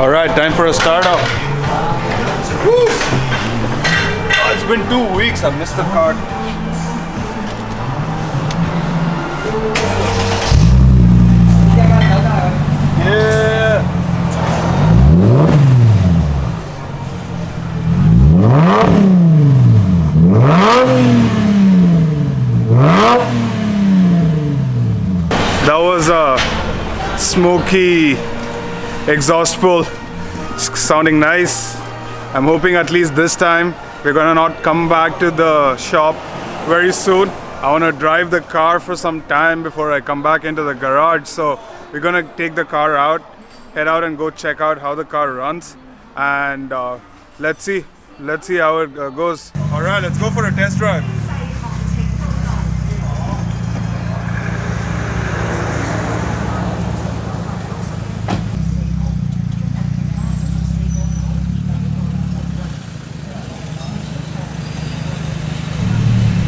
Alright, time for a start up. Woo! Oh, it's been 2 weeks, I've missed the car. Yeah! That was a smoky exhaust pull, sounding nice. I'm hoping at least this time we're gonna not come back to the shop very soon. I want to drive the car for some time before I come back into the garage, so we're gonna take the car out, head out and go check out how the car runs, and let's see how it goes. All right, let's go for a test drive.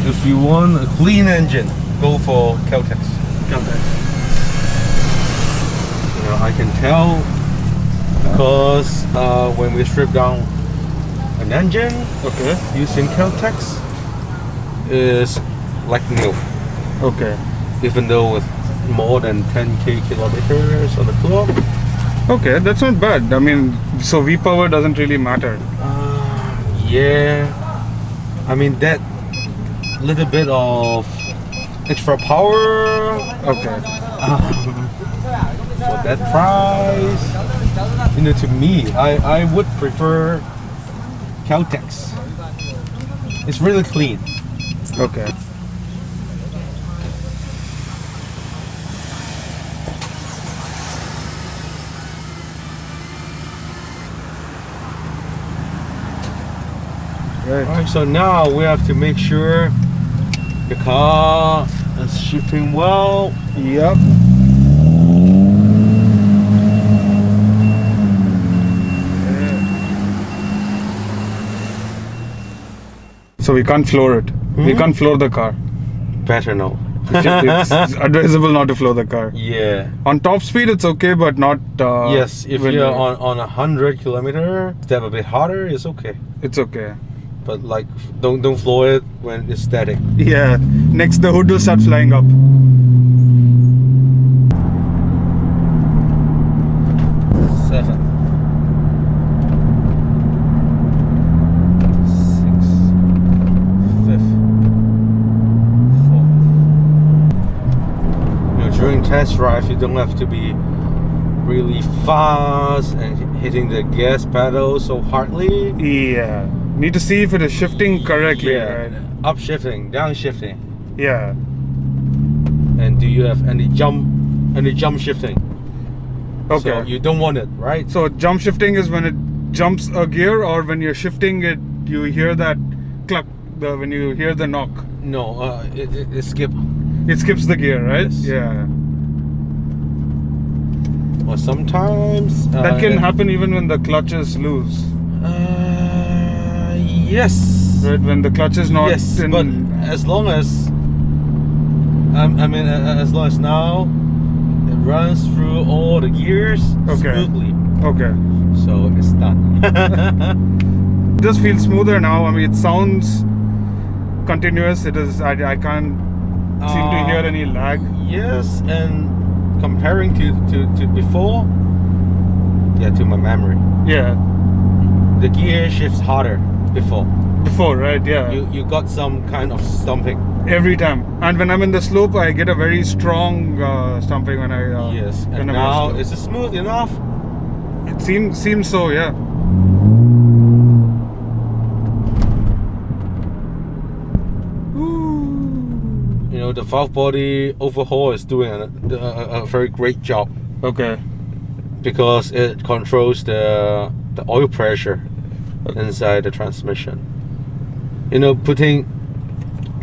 If you want a clean engine, go for Caltex. You know, I can tell because when we strip down an engine, using Caltex is like new. Okay. Even though with more than 10k kilometers on the clock. Okay, that's not bad. I mean, so V-power doesn't really matter. Yeah. I mean that little bit of extra power. Okay. For that price, you know, to me, I would prefer Caltex. It's really clean. Okay. Right. Alright, so now we have to make sure the car is shifting well. Yep. So we can't floor it. We can't floor the car. Better no. It's advisable not to floor the car. Yeah. On top speed it's okay, but not yes, if you're on 100 kilometer, step a bit harder, it's okay. It's okay. But like, don't floor it when it's static. Yeah. Next the hood will start flying up. Seven. 6, 5, 4. You know, during test drive, you don't have to be really fast and hitting the gas pedal so hardly. Yeah. Need to see if it is shifting correctly, right? Up shifting, down shifting. Yeah. And do you have any jump shifting? Okay. So you don't want it, right? So jump shifting is when it jumps a gear, or when you're shifting it, you hear that cluck, when you hear the knock. No, it skips. It skips the gear, right? Yes. Yeah. Or sometimes That can happen even when the clutch is loose. Yes. Right, when the clutch is not in... but as long as as long as now it runs through all the gears smoothly. Okay. So it's done. It just feels smoother now. I mean, it sounds continuous. It is. I can't seem to hear any lag. Yes, and comparing to before, to my memory. Yeah. The gear shifts harder before, right? Yeah. You got some kind of stumping every time, and when I'm in the slope, I get a very strong stumping when I. Yes, and now is it smooth enough? It seems so, yeah. You know, the Valve Body overhaul is doing a very great job. Okay. Because it controls the oil pressure inside the transmission. You know, putting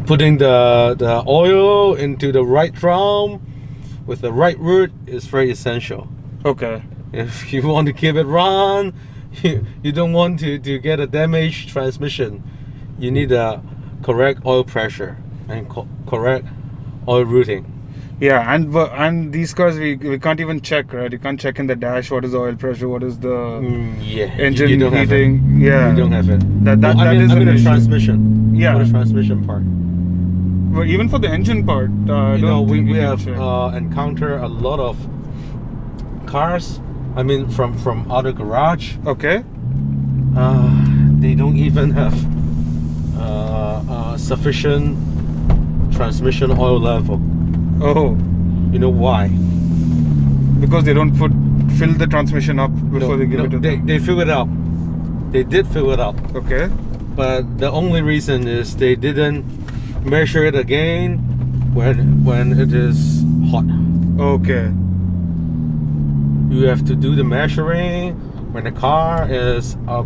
the oil into the right drum with the right route is very essential. Okay. If you want to keep it run, you don't want to get a damaged transmission. You need a correct oil pressure and correct oil routing. Yeah, and these cars we can't even check, right? You can't check in the dash what is the oil pressure, what is the Yeah, engine you don't have it. heating. Yeah, You don't have it. That I mean, is an the issue. transmission. Yeah. For the transmission part. But even for the engine part, I You don't know, think we you have can check. encountered a lot of cars. I mean, from other garage. Okay. They don't even have sufficient transmission oil level. Oh, You know why? because they don't fill the transmission up before they give it to them. They fill it up. They did fill it up. Okay. But the only reason is they didn't measure it again when it is hot. Okay. You have to do the measuring when the car is hot.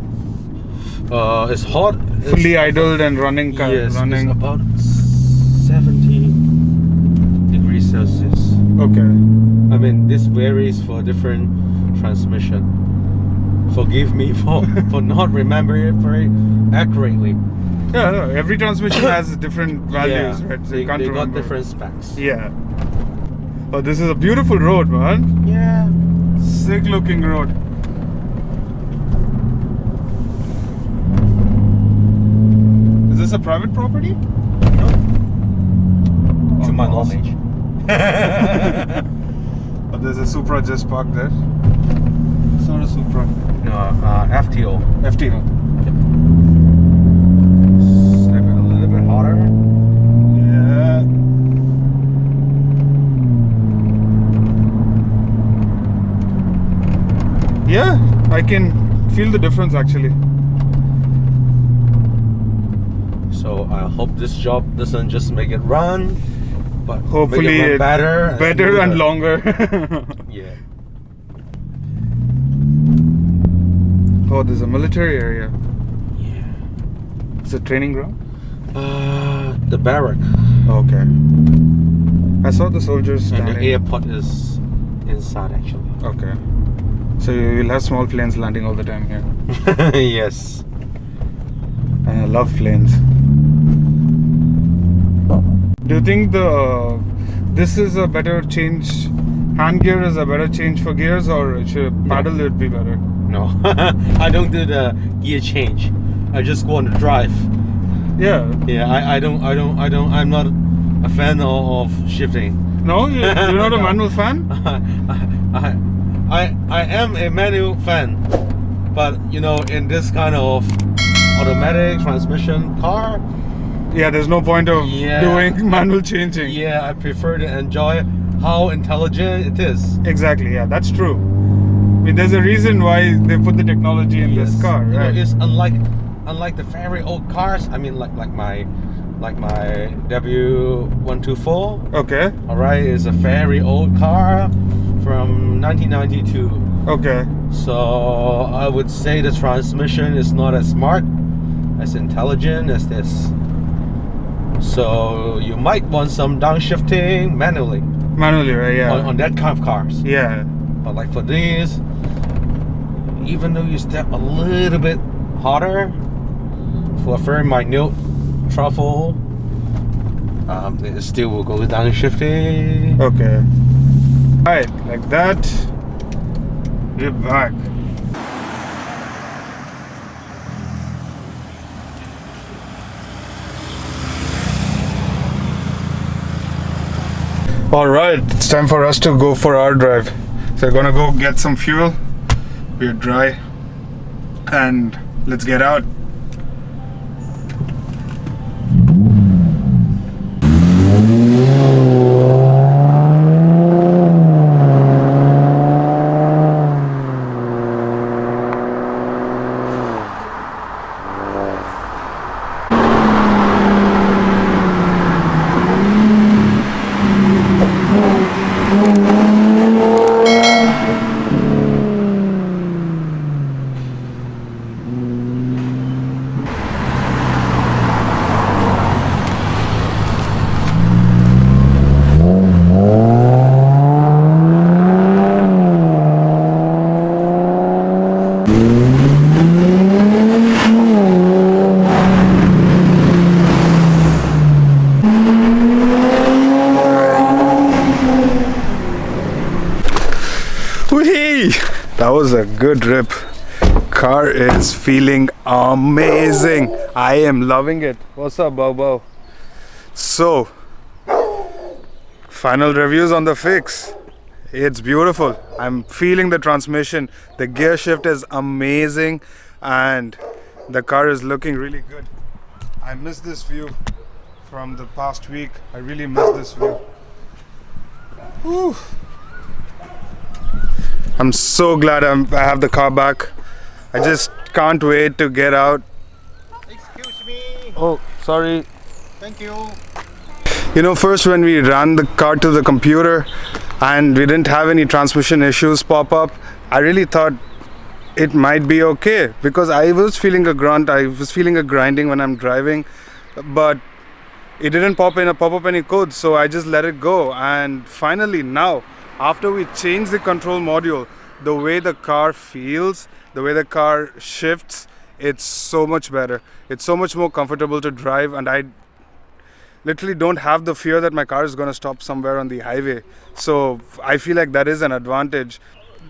Fully idled and running car. Yes, running. it's about 70 degrees Celsius. Okay. I mean, this varies for different transmission. Forgive me for not remembering it very accurately. Yeah, no, every transmission has different values, Yeah, right? So they, you can't they remember. got different specs. Yeah. Oh, this is a beautiful road, man. Yeah. Sick looking road. Is this a private property? No. Oh, To my awesome. knowledge. Oh, there's a Supra just parked there. It's not a Supra. No, FTO. FTO. Slip it a little bit harder. Yeah. Yeah, I can feel the difference actually. So I hope this job doesn't just make it run, but Hopefully make it run better and smoother. longer. Yeah. Oh, there's a military area. Yeah. It's a training ground. The barrack Okay. I saw the soldiers and standing. the airport is inside actually. Okay. So you'll have small planes landing all the time here. Yes. And I love planes. Do you think this is a better change? Hand gear is a better change for gears, or should paddle would be better? No, I don't do the gear change. I just go on the drive. Yeah. Yeah, I'm not a fan of shifting. No, you're not a No. manual fan. I am a manual fan, but you know, in this kind of automatic transmission car, Yeah, there's no point of Yeah. doing manual changing. yeah, I prefer to enjoy how intelligent it is. Exactly. Yeah, that's true. I mean, there's a reason why they put the technology in this Yes. car, You know, right? it's unlike the very old cars. I mean, like my W124. Okay. All right, it's a very old car from 1992. Okay. So I would say the transmission is not as smart, as intelligent as this. So you might want some downshifting manually Manually, right? Yeah. on that kind of cars. Yeah. But like for these, even though you step a little bit harder for a very minute truffle, it still will go downshifting. Okay. Right, like that. We're back. All right, it's time for us to go for our drive. So we're gonna go get some fuel. We're dry, and let's get out. Whee! That was a good rip. Car is feeling amazing. I am loving it. What's up, Bobo? So, final reviews on the fix. It's beautiful. I'm feeling the transmission. The gear shift is amazing and the car is looking really good. I miss this view from the past week. I really miss this view. Whew. I'm so glad I have the car back. I just can't wait to get out. Excuse me. Oh, sorry. Thank you. You know, first when we ran the car to the computer and we didn't have any transmission issues pop up, I really thought it might be okay because I was feeling a grunt, I was feeling a grinding when I'm driving, but it didn't pop up any codes, so I just let it go. And finally now, after we changed the control module, the way the car feels, the way the car shifts, it's so much better. It's so much more comfortable to drive, and I literally don't have the fear that my car is going to stop somewhere on the highway. So I feel like that is an advantage.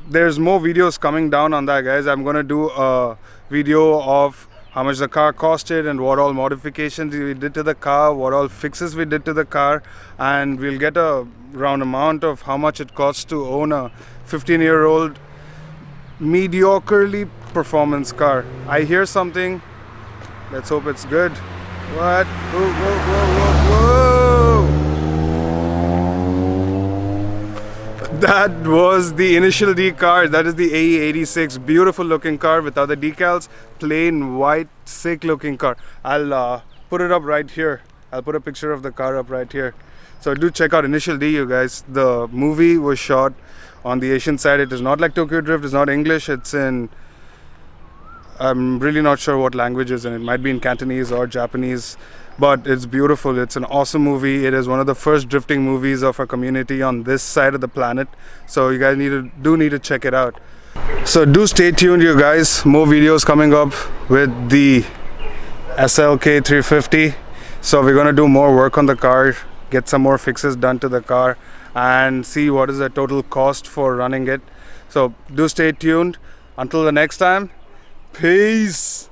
There's more videos coming down on that, guys. I'm going to do a video of how much the car costed and what all modifications we did to the car, what all fixes we did to the car, and we'll get a round amount of how much it costs to own a 15-year-old mediocrely performance car. I hear something. Let's hope it's good. What? Whoa, whoa, whoa, whoa, whoa! That was the Initial D car. That is the AE86. Beautiful looking car without the decals. Plain white, sick looking car. I'll put it up right here. I'll put a picture of the car up right here. So do check out Initial D, you guys. The movie was shot on the Asian side. It is not like Tokyo Drift. It's not English. It's in... I'm really not sure what language is in it. It might be in Cantonese or Japanese, but it's beautiful. It's an awesome movie. It is one of the first drifting movies of our community on this side of the planet. So you guys do need to check it out. So do stay tuned, you guys. More videos coming up with the SLK 350. So we're gonna do more work on the car, get some more fixes done to the car, and see what is the total cost for running it. So do stay tuned. Until the next time. Peace.